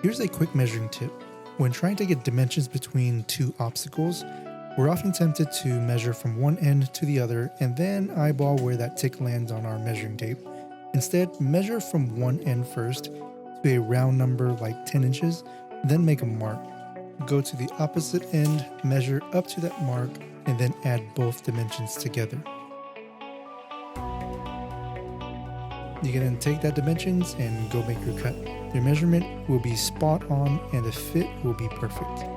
Here's a quick measuring tip. When trying to get dimensions between two obstacles, we're often tempted to measure from one end to the other and then eyeball where that tick lands on our measuring tape. Instead, measure from one end first to a round number like 10 inches, then make a mark. Go to the opposite end, measure up to that mark, and then add both dimensions together. You can then take that dimensions and go make your cut. Your measurement will be spot on and the fit will be perfect.